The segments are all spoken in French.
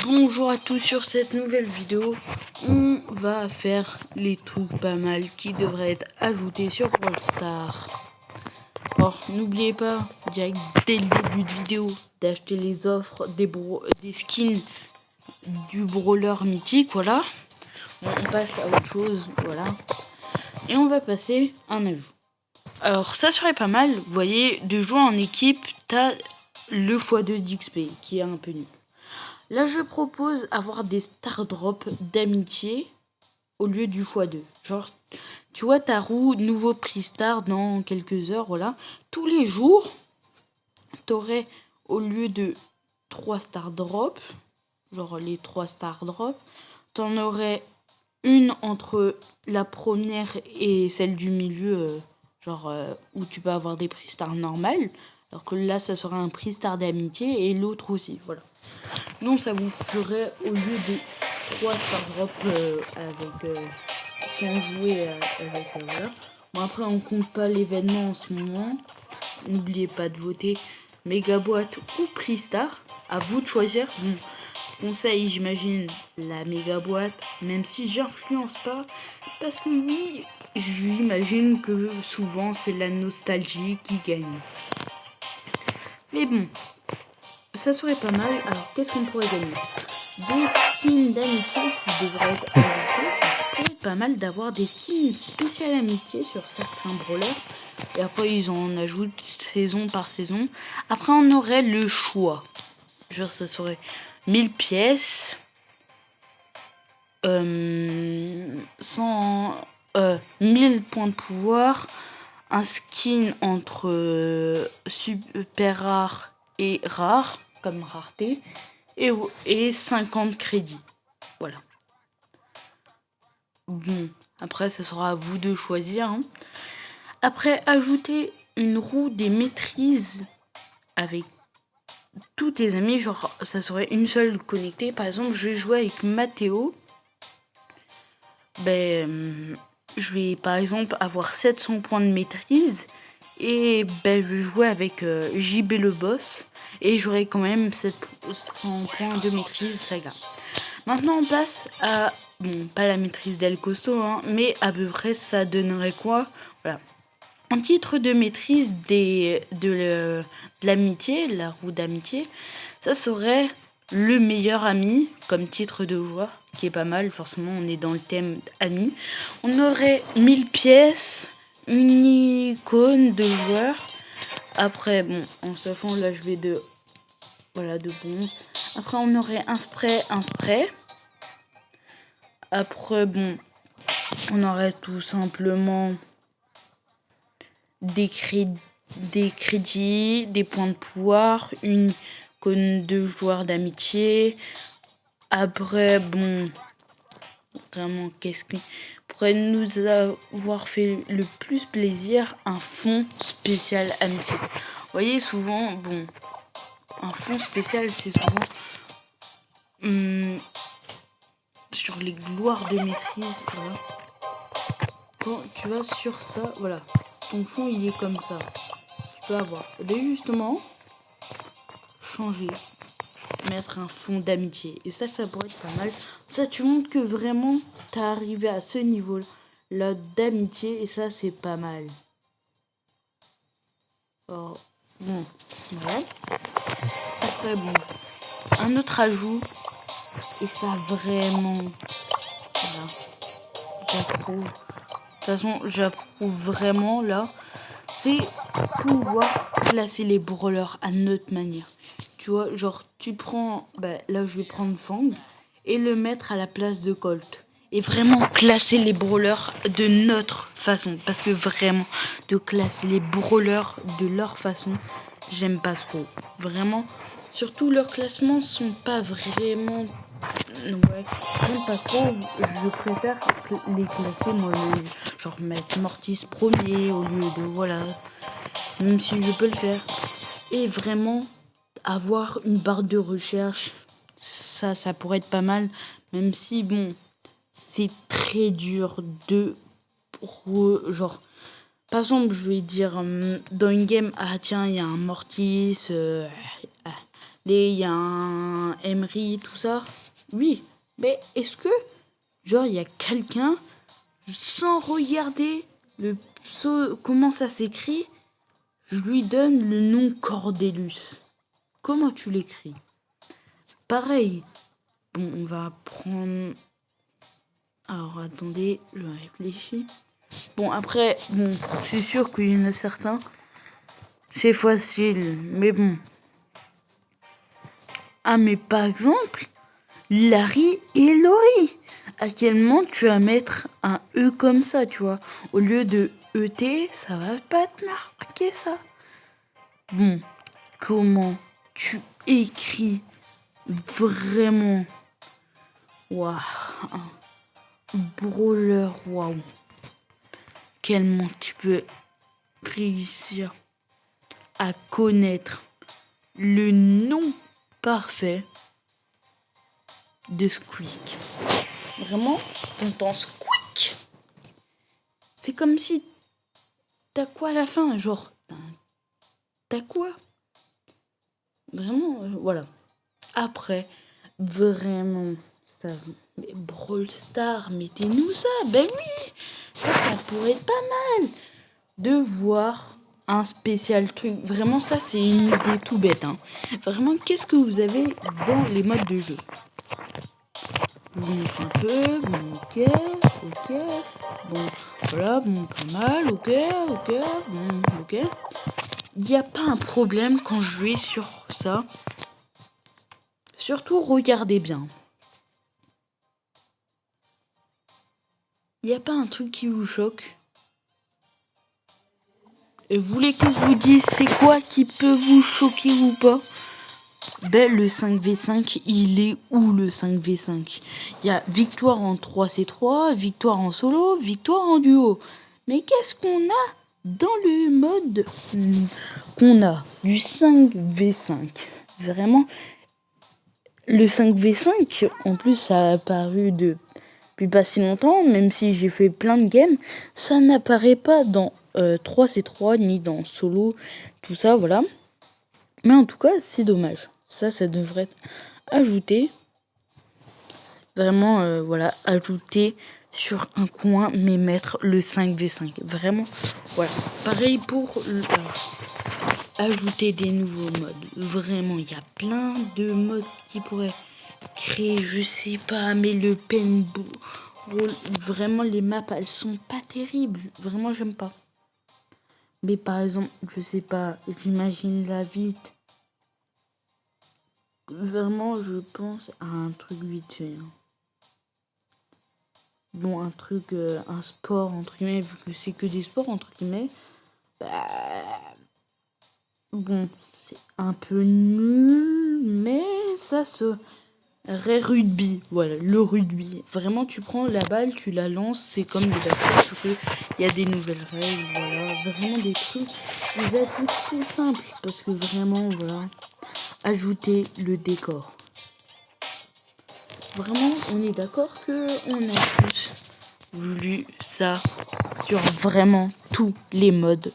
Bonjour à tous, sur cette nouvelle vidéo, on va faire les trucs pas mal qui devraient être ajoutés sur Brawl Stars. Alors, n'oubliez pas, direct dès le début de vidéo, d'acheter les offres des skins du brawler mythique, voilà. Bon, on passe à autre chose, voilà. Et on va passer un ajout. Alors, ça serait pas mal, vous voyez, de jouer en équipe, t'as le x2 d'XP, qui est un peu nul. Là, je propose avoir des star drops d'amitié au lieu du x2. Genre, tu vois, ta roue nouveau prix star dans quelques heures, voilà. Tous les jours, t'aurais, au lieu de 3 star drops, genre les 3 star drops, t'en aurais une entre la première et celle du milieu, où tu peux avoir des prix stars normales. Alors que là, ça sera un prix star d'amitié et l'autre aussi, voilà. Donc ça vous ferait, au lieu de 3 star drops sans jouer avec voilà. Bon, après on compte pas l'événement en ce moment. N'oubliez pas de voter méga boîte ou prix star. À vous de choisir. Bon, conseil, j'imagine la méga boîte, même si j'influence pas, parce que oui, j'imagine que souvent c'est la nostalgie qui gagne. Mais bon, ça serait pas mal. Alors qu'est-ce qu'on pourrait gagner? Des skins d'amitié qui devraient être ajoutés. Ça pourrait être pas mal d'avoir des skins spéciales amitié sur certains brawlers. Et après ils en ajoutent saison par saison. Après on aurait le choix. Genre ça serait 1000 pièces. 1000 points de pouvoir. Un skin entre super rare et rare, comme rareté. Et 50 crédits. Voilà. Bon, après, ça sera à vous de choisir. Hein. Après, ajouter une roue des maîtrises avec tous tes amis. Genre, ça serait une seule connectée. Par exemple, je vais jouer avec Mathéo. Je vais, par exemple, avoir 700 points de maîtrise. Et je vais jouer avec JB le boss. Et j'aurai quand même 700 points de maîtrise saga. Maintenant, on passe à... Bon, pas la maîtrise d'El Costo, hein, mais à peu près, ça donnerait quoi? Voilà. En titre de maîtrise de l'amitié, la roue d'amitié, ça serait le meilleur ami, comme titre de joueur, qui est pas mal, forcément, on est dans le thème ami. On aurait 1000 pièces, une icône de joueur. Après, bon, en sachant, là, je vais de bronze. Après, on aurait un spray. Après, bon, on aurait tout simplement des crédits, des points de pouvoir, une icône de joueur d'amitié. Après, bon, vraiment, qu'est-ce qui pourrait nous avoir fait le plus plaisir? Un fond spécial amitié. Vous voyez, souvent, bon, un fond spécial, c'est souvent sur les gloires de maîtrise, voilà. Quand tu vas sur ça, voilà, ton fond il est comme ça. Tu peux avoir, et bien justement, changer, mettre un fond d'amitié. Et ça pourrait être pas mal. Ça, tu montres que vraiment, t'es arrivé à ce niveau-là d'amitié. Et ça, c'est pas mal. Alors, bon, voilà. Après, bon, un autre ajout. Et ça, vraiment, voilà, j'approuve. De toute façon, j'approuve vraiment, là. C'est pouvoir classer les brawlers à notre manière. Tu vois, genre, tu prends... là, je vais prendre Fang et le mettre à la place de Colt. Et vraiment classer les brawlers de notre façon. Parce que vraiment, de classer les brawlers de leur façon, j'aime pas trop. Vraiment, surtout leurs classements sont pas vraiment... Ouais, j'aime pas trop. Je préfère les classer moi, genre mettre Mortis premier au lieu de voilà. Même si je peux le faire. Et vraiment avoir une barre de recherche, ça pourrait être pas mal. Même si bon, c'est très dur de genre. Par exemple, je vais dire dans une game, ah tiens, il y a un Mortis. il y a un Emery, tout ça. Oui, mais est-ce que, genre, il y a quelqu'un, sans regarder comment ça s'écrit, je lui donne le nom Cordelius. Comment tu l'écris? Pareil. Bon, on va prendre... Alors, attendez, je réfléchis. Bon, après, bon, c'est sûr qu'il y en a certains. C'est facile, mais bon. Ah, mais par exemple, Larry et Laurie. À quel moment tu vas mettre un E comme ça, tu vois? Au lieu de ET, ça va pas te marquer ça. Bon, comment tu écris vraiment? Waouh. Brawler, waouh. Quellement tu peux réussir à connaître le nom parfait de Squeak. Vraiment, t'entends Squeak. C'est comme si t'as quoi à la fin, genre t'as quoi? Vraiment, voilà. Après, vraiment, ça... Mais Brawl Stars, mettez-nous ça. Ben oui, ça pourrait être pas mal de voir un spécial truc. Vraiment, ça, c'est une idée tout bête. Hein. Vraiment, qu'est-ce que vous avez dans les modes de jeu? Je vous montre un peu. Bon, ok. Bon, voilà, bon, pas mal. Ok. Bon, ok. Il n'y a pas un problème quand je vais sur ça. Surtout, regardez bien. Il n'y a pas un truc qui vous choque? Et vous voulez que je vous dise c'est quoi qui peut vous choquer ou pas? Ben, le 5v5, il est où le 5v5? Il y a victoire en 3c3, victoire en solo, victoire en duo. Mais qu'est-ce qu'on a dans le mode qu'on a du 5v5? Vraiment, le 5v5, en plus, ça a apparu depuis pas si longtemps, même si j'ai fait plein de games, ça n'apparaît pas dans 3c3 ni dans solo, tout ça, voilà. Mais en tout cas, c'est dommage. Ça devrait être ajouté. Vraiment, voilà, ajouter sur un coin, mais mettre le 5v5. Vraiment, voilà. Pareil pour ajouter des nouveaux modes. Vraiment, il y a plein de modes qui pourraient créer, je sais pas, mais le paintball. Vraiment, les maps, elles sont pas terribles. Vraiment, j'aime pas. Mais par exemple, je sais pas, j'imagine la vite. Vraiment, je pense à un truc vite fait. Hein. Bon, un truc, un sport, entre guillemets, vu que c'est que des sports, entre guillemets. Bah, bon, c'est un peu nul, mais ça se... Rugby, voilà, le rugby. Vraiment, tu prends la balle, tu la lances, c'est comme le basket, sauf qu'il y a des nouvelles règles, voilà. Vraiment des trucs, des atouts tout simples, parce que vraiment, voilà, ajouter le décor. Vraiment, on est d'accord que on a tous voulu ça sur vraiment tous les modes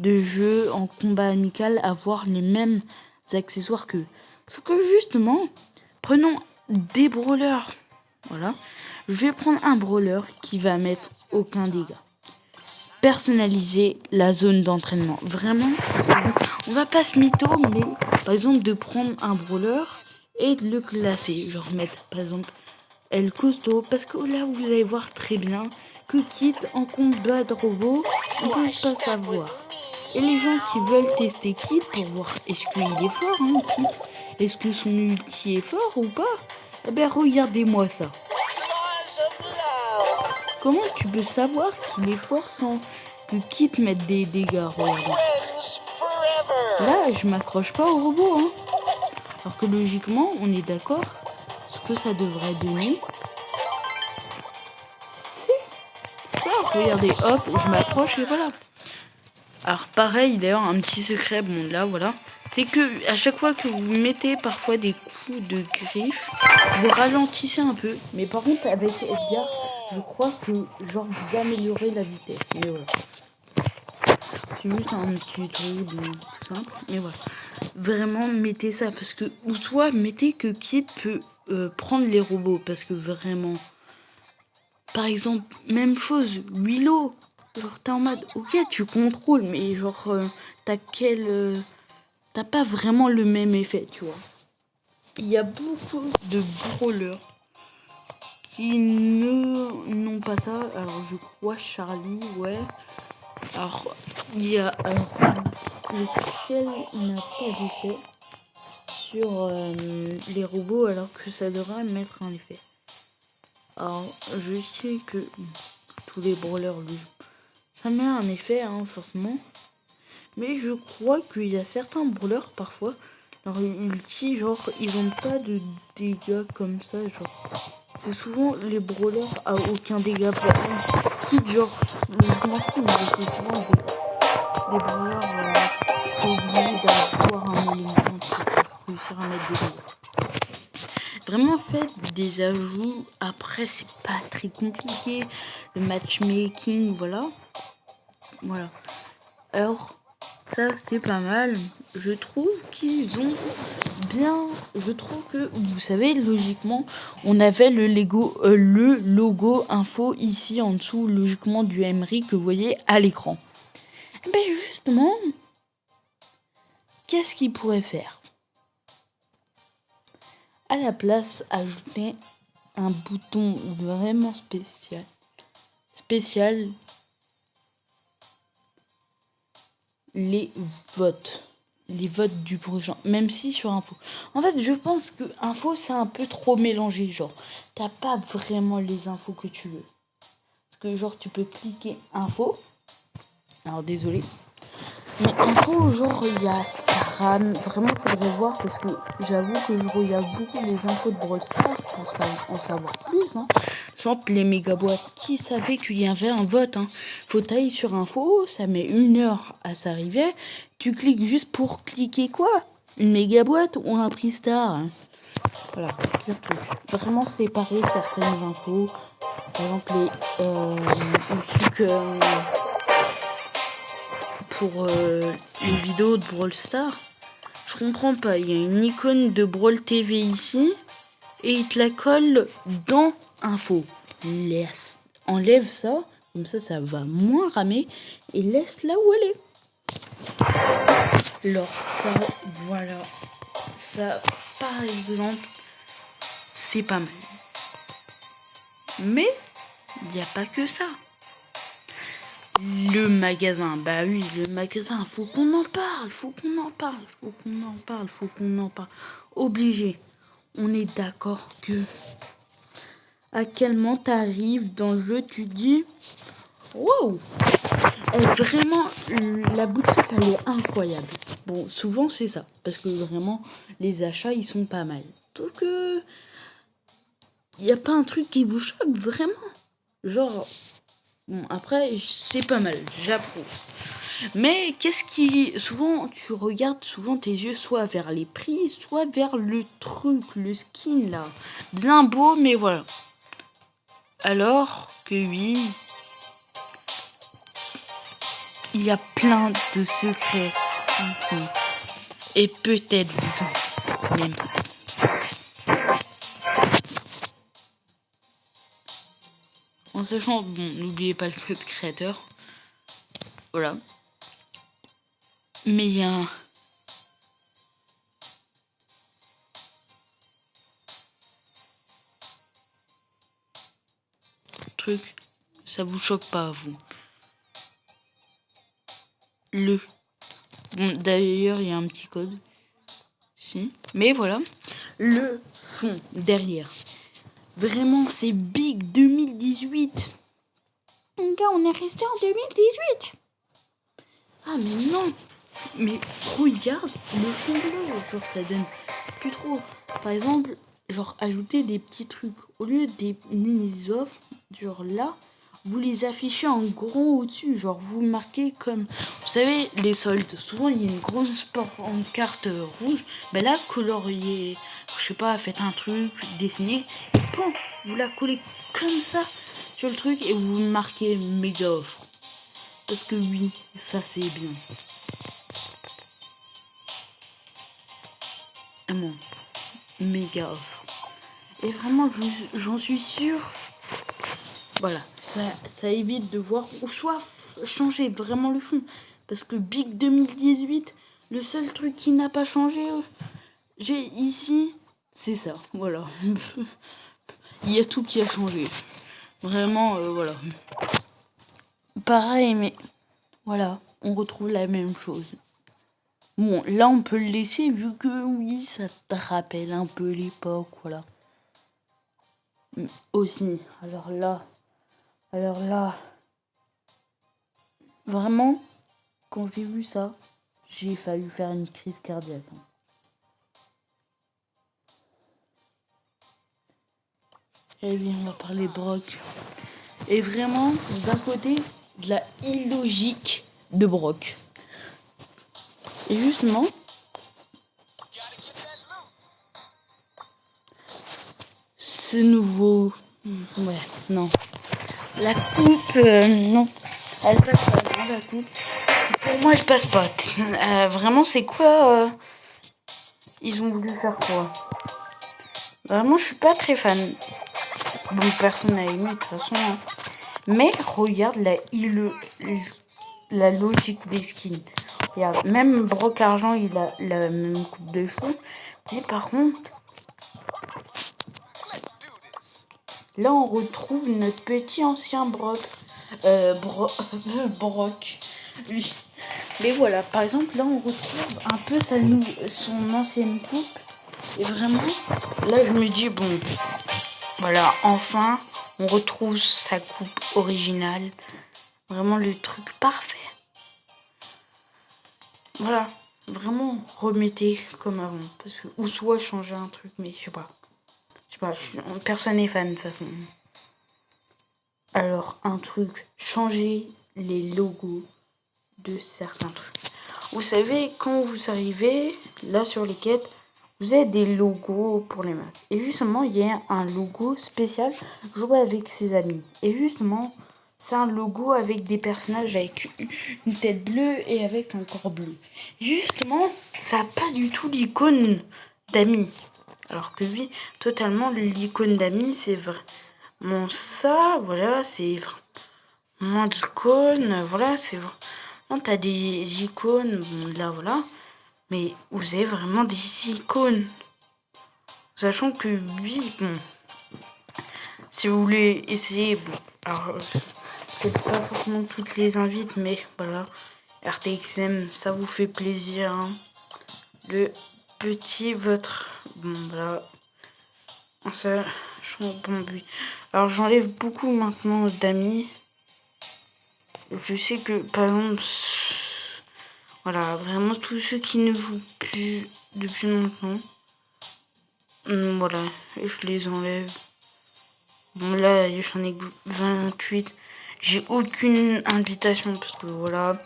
de jeu en combat amical, avoir les mêmes accessoires que... Sauf que justement, prenons des brawlers. Voilà. Je vais prendre un brawler qui va mettre aucun dégât. Personnaliser la zone d'entraînement. Vraiment, on va pas se mytho, mais par exemple de prendre un brawler et de le classer. Genre mettre par exemple El Costaud, parce que là vous allez voir très bien que quitte en combat de robot, on peut pas savoir. Et les gens qui veulent tester Kit pour voir est-ce qu'il est fort, hein, Kit, est-ce que son ulti est fort ou pas, eh ben regardez-moi ça. Comment tu peux savoir qu'il est fort sans que Kit mette des dégâts? Regardez. Là, je m'accroche pas au robot, hein. Alors que logiquement, on est d'accord, ce que ça devrait donner, c'est ça. Regardez, hop, je m'accroche et voilà. Alors pareil, d'ailleurs, un petit secret, bon là, voilà, c'est que à chaque fois que vous mettez parfois des coups de griffe, vous ralentissez un peu. Mais par contre, avec Edgar, je crois que genre vous améliorez la vitesse. Mais voilà. C'est juste un petit truc tout simple, mais voilà. Vraiment, mettez ça parce que, ou soit mettez que Kid peut prendre les robots parce que vraiment, par exemple, même chose, Willow, genre t'es en mode, ok, tu contrôles, mais genre t'as pas vraiment le même effet, tu vois. Il y a beaucoup de brawlers qui n'ont pas ça. Alors je crois Charlie, ouais. Alors il y a lequel n'a pas d'effet sur les robots alors que ça devrait mettre un effet. Alors je sais que tous les brawlers ça met un effet hein, forcément. Mais je crois qu'il y a certains brawlers parfois, leur ulti, genre, ils ont pas de dégâts comme ça, genre. C'est souvent les brawlers à aucun dégât. Quitte, genre, je m'en fous, mais c'est souvent des brawlers obligés d'avoir un élément pour réussir à mettre des dégâts. Vraiment, faites des ajouts. Après, c'est pas très compliqué. Le matchmaking, voilà. Voilà. Alors, ça c'est pas mal. Je trouve qu'ils ont bien. Je trouve que vous savez logiquement on avait le logo info ici en dessous logiquement du Emery que vous voyez à l'écran. Ben justement, qu'est-ce qu'il pourrait faire? À la place, ajouter un bouton vraiment spécial les votes. Les votes du prochain, même si sur info. En fait, je pense que info, c'est un peu trop mélangé, genre. T'as pas vraiment les infos que tu veux. Parce que, genre, tu peux cliquer info. Alors, désolé. Mais info, genre, il y a RAM. Vraiment, faudrait voir parce que j'avoue que je regarde beaucoup les infos de Brawl Stars pour en savoir plus. Hein. Exemple, les méga boîtes. Qui savait qu'il y avait un vote hein. Faut tailler sur info, ça met 1 heure à s'arriver. Tu cliques juste pour cliquer quoi? Une méga boîte ou un prix star hein. Voilà, pire truc. Vraiment séparer certaines infos. Par exemple, les trucs pour les vidéos de Brawl Stars. Je comprends pas. Il y a une icône de Brawl TV ici et il te la colle dans info. Laisse. Enlève ça. Comme ça va moins ramer. Et laisse là où elle est. Alors ça, voilà. Ça, par exemple, c'est pas mal. Mais, il n'y a pas que ça. Le magasin, bah oui, le magasin, faut qu'on en parle, faut qu'on en parle. Obligé. On est d'accord que à quel moment t'arrives dans le jeu, tu dis wow, vraiment la boutique elle est incroyable. Bon, souvent c'est ça, parce que vraiment les achats ils sont pas mal. Donc y a pas un truc qui vous choque vraiment. Genre bon après c'est pas mal, j'approuve. Mais qu'est-ce qui... Souvent, tu regardes souvent tes yeux soit vers les prix, soit vers le truc, le skin là. Bien beau, mais voilà. Alors que oui, il y a plein de secrets ici. Et peut-être vous en même. En sachant, bon, n'oubliez pas le code créateur. Voilà. Mais il y a un... truc, ça vous choque pas, vous. Bon, d'ailleurs, il y a un petit code. Si. Mais voilà. Le fond, derrière. Vraiment, c'est big 2018. Mon gars, on est resté en 2018. Ah, mais non. Mais regarde le fond bleu. Genre, ça donne plus trop. Par exemple, genre, ajouter des petits trucs. Au lieu des mini offres, genre là, vous les affichez en gros au-dessus. Genre, vous marquez comme... Vous savez, les soldes. Souvent, il y a une grosse pancarte rouge. Ben là, colorier... Je sais pas, faites un truc, dessinez. Et bon, vous la collez comme ça sur le truc et vous marquez méga offre. Parce que oui, ça c'est bien. vraiment méga offre. Et vraiment, j'en suis sûr. Voilà, ça évite de voir ou soit changer vraiment le fond. Parce que Big 2018, le seul truc qui n'a pas changé, j'ai ici, c'est ça. Voilà. Il y a tout qui a changé. Vraiment, voilà. Pareil, mais voilà, on retrouve la même chose. Bon, là, on peut le laisser vu que, oui, ça te rappelle un peu l'époque, voilà. Aussi, alors là, vraiment, quand j'ai vu ça, j'ai failli faire une crise cardiaque. Eh bien, on va parler Brock. Et vraiment, d'un côté, de la illogique de Brock. Et justement, ce nouveau... Ouais, non. La coupe, non. Elle passe pas, non, la coupe. Pour moi, elle passe pas. Vraiment, c'est quoi ils ont voulu faire quoi? Vraiment, je suis pas très fan. Bon, personne n'a aimé de toute façon. Hein. Mais regarde la logique des skins. Regarde, même Brock Argent, il a la même coupe de cheveux. Mais par contre, là, on retrouve notre petit ancien Brock. Brock. Oui. Mais voilà, par exemple, là, on retrouve un peu son ancienne coupe. Et vraiment, là, je me dis, bon, voilà, enfin, on retrouve sa coupe originale. Vraiment le truc parfait. Voilà, vraiment, remettez comme avant. Parce que, ou soit changer un truc, mais je sais pas. Personne n'est fan de toute façon. Alors, un truc, changer les logos de certains trucs. Vous savez, quand vous arrivez là sur les quêtes, vous avez des logos pour les maps. Et justement, il y a un logo spécial jouer avec ses amis. Et justement, c'est un logo avec des personnages avec une tête bleue et avec un corps bleu. Justement, ça n'a pas du tout l'icône d'amis. Alors que oui, totalement, l'icône d'amis, c'est vraiment ça. Voilà, c'est vraiment l'icône. Voilà, c'est vraiment... T'as des icônes, bon, là, voilà. Mais vous avez vraiment des icônes. Sachant que, oui, bon... Si vous voulez essayer, bon... Alors, c'est pas forcément toutes les invites, mais voilà. RTXM, ça vous fait plaisir. Hein. Le petit, votre... Bon, voilà. Ça, bon, oui. Alors, j'enlève beaucoup maintenant d'amis. Je sais que, par exemple... Voilà, vraiment tous ceux qui ne jouent plus depuis longtemps. Voilà, et je les enlève. Bon là, j'en ai 28. J'ai aucune invitation parce que voilà,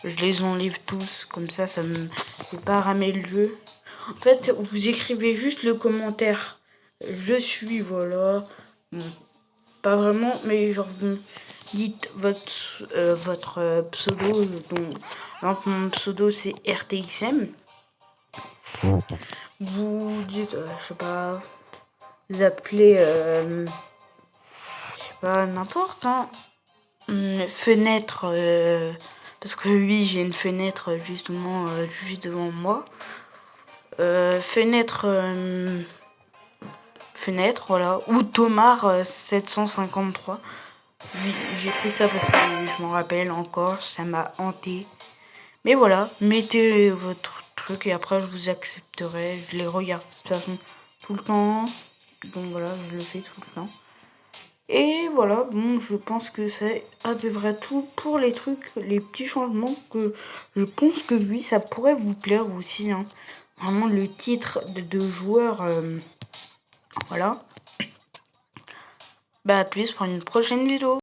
je les enlève tous. Comme ça me fait pas ramer le jeu. En fait, vous écrivez juste le commentaire. Je suis, voilà. Bon, pas vraiment, mais genre vous dites votre pseudo. Donc mon pseudo c'est RTXM. Vous dites, je sais pas, vous appelez, je sais pas, n'importe, hein. Une fenêtre, parce que oui, j'ai une fenêtre justement juste devant moi. Fenêtre, voilà. Ou Tomar 753. J'ai pris ça parce que je m'en rappelle encore, ça m'a hanté. Mais voilà, mettez votre truc et après je vous accepterai. Je les regarde de toute façon tout le temps. Donc voilà, je le fais tout le temps. Et voilà, bon, je pense que c'est à peu près tout pour les trucs, les petits changements que je pense que oui, ça pourrait vous plaire aussi. Hein. Vraiment le titre de joueur, voilà. Bah à plus pour une prochaine vidéo.